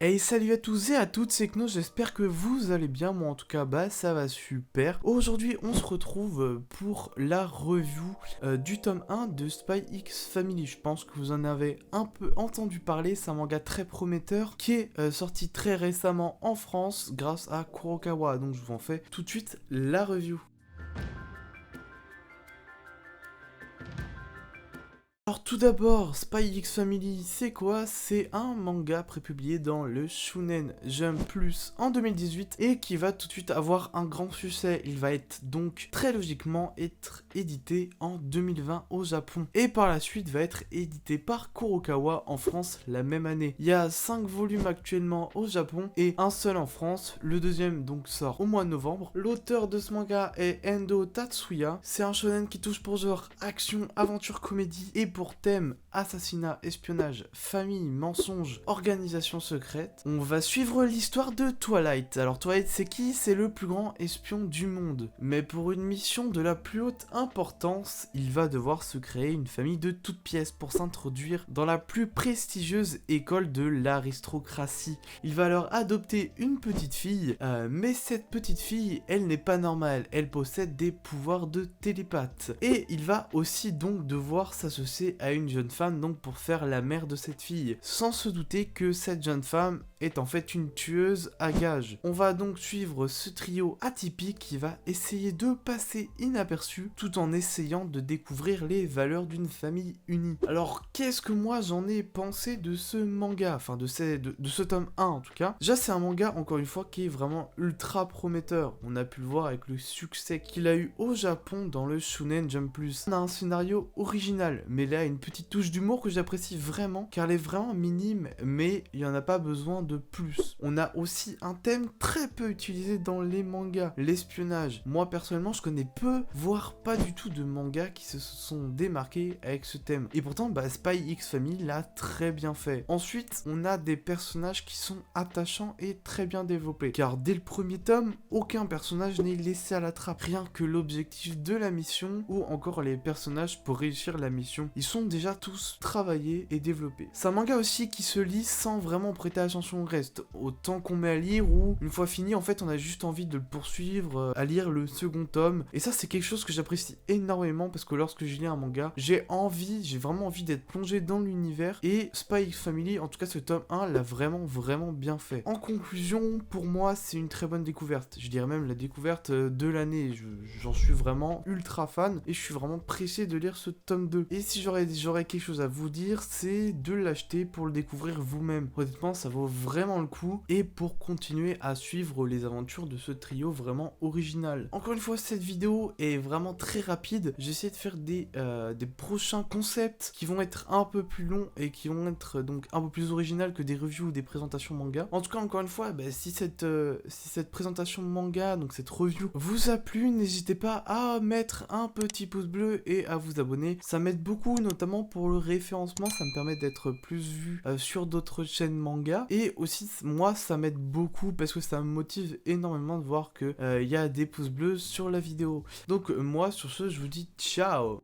Hey, salut à tous et à toutes, c'est Kno, j'espère que vous allez bien, moi en tout cas ça va super. Aujourd'hui on se retrouve pour la review du tome 1 de Spy X Family. Je pense que vous en avez un peu entendu parler, c'est un manga très prometteur qui est sorti très récemment en France grâce à Kurokawa, donc je vous en fais tout de suite la review. Alors tout d'abord, Spy X Family, c'est quoi? C'est un manga prépublié dans le Shonen Jump Plus en 2018 et qui va tout de suite avoir un grand succès. Il va être donc très logiquement être édité en 2020 au Japon et par la suite va être édité par Kurokawa en France la même année. Il y a 5 volumes actuellement au Japon et un seul en France. Le deuxième donc sort au mois de novembre. L'auteur de ce manga est Endo Tatsuya. C'est un shonen qui touche pour genre action, aventure, comédie et pour thème assassinat, espionnage, famille, mensonge, organisation secrète. On va suivre l'histoire de Twilight. Alors Twilight c'est qui? C'est le plus grand espion du monde. Mais pour une mission de la plus haute importance, il va devoir se créer une famille de toutes pièces pour s'introduire dans la plus prestigieuse école de l'aristocratie. Il va alors adopter une petite fille, mais cette petite fille, elle n'est pas normale. Elle possède des pouvoirs de télépathe. Et il va aussi donc devoir s'associer à une jeune femme donc pour faire la mère de cette fille, sans se douter que cette jeune femme est en fait une tueuse à gages. On va donc suivre ce trio atypique qui va essayer de passer inaperçu tout en essayant de découvrir les valeurs d'une famille unie. Alors qu'est-ce que moi j'en ai pensé de ce manga, enfin de ce tome 1 en tout cas. Déjà c'est un manga encore une fois qui est vraiment ultra prometteur. On a pu le voir avec le succès qu'il a eu au Japon dans le Shonen Jump Plus. On a un scénario original, mais là une petite touche d'humour que j'apprécie vraiment car elle est vraiment minime, mais il n'y en a pas besoin de plus. On a aussi un thème très peu utilisé dans les mangas, l'espionnage. Moi personnellement je connais peu, voire pas du tout de mangas qui se sont démarqués avec ce thème. Et pourtant Spy X Family l'a très bien fait. Ensuite on a des personnages qui sont attachants et très bien développés. Car dès le premier tome, aucun personnage n'est laissé à la trappe. Rien que l'objectif de la mission ou encore les personnages pour réussir la mission. Ils sont déjà tous travaillés et développés. C'est un manga aussi qui se lit sans vraiment prêter attention au reste. Autant qu'on met à lire ou une fois fini en fait on a juste envie de le poursuivre, à lire le second tome. Et ça c'est quelque chose que j'apprécie énormément parce que lorsque je lis un manga, j'ai vraiment envie d'être plongé dans l'univers et Spy X Family, en tout cas ce tome 1 l'a vraiment bien fait. En conclusion, pour moi c'est une très bonne découverte. Je dirais même la découverte de l'année. J'en suis vraiment ultra fan et je suis vraiment pressé de lire ce tome 2. Et si j'aurais quelque chose à vous dire, c'est de l'acheter pour le découvrir vous-même. Honnêtement, ça vaut vraiment le coup et pour continuer à suivre les aventures de ce trio vraiment original. Encore une fois, cette vidéo est vraiment très rapide. J'essaie de faire des prochains concepts qui vont être un peu plus longs et qui vont être donc un peu plus original que des reviews ou des présentations manga. En tout cas, encore une fois, si cette présentation manga, donc cette review, vous a plu, n'hésitez pas à mettre un petit pouce bleu et à vous abonner. Ça m'aide beaucoup, notamment pour le référencement, ça me permet d'être plus vu sur d'autres chaînes manga. Et aussi, moi, ça m'aide beaucoup parce que ça me motive énormément de voir que y a des pouces bleus sur la vidéo. Donc moi, sur ce, je vous dis ciao.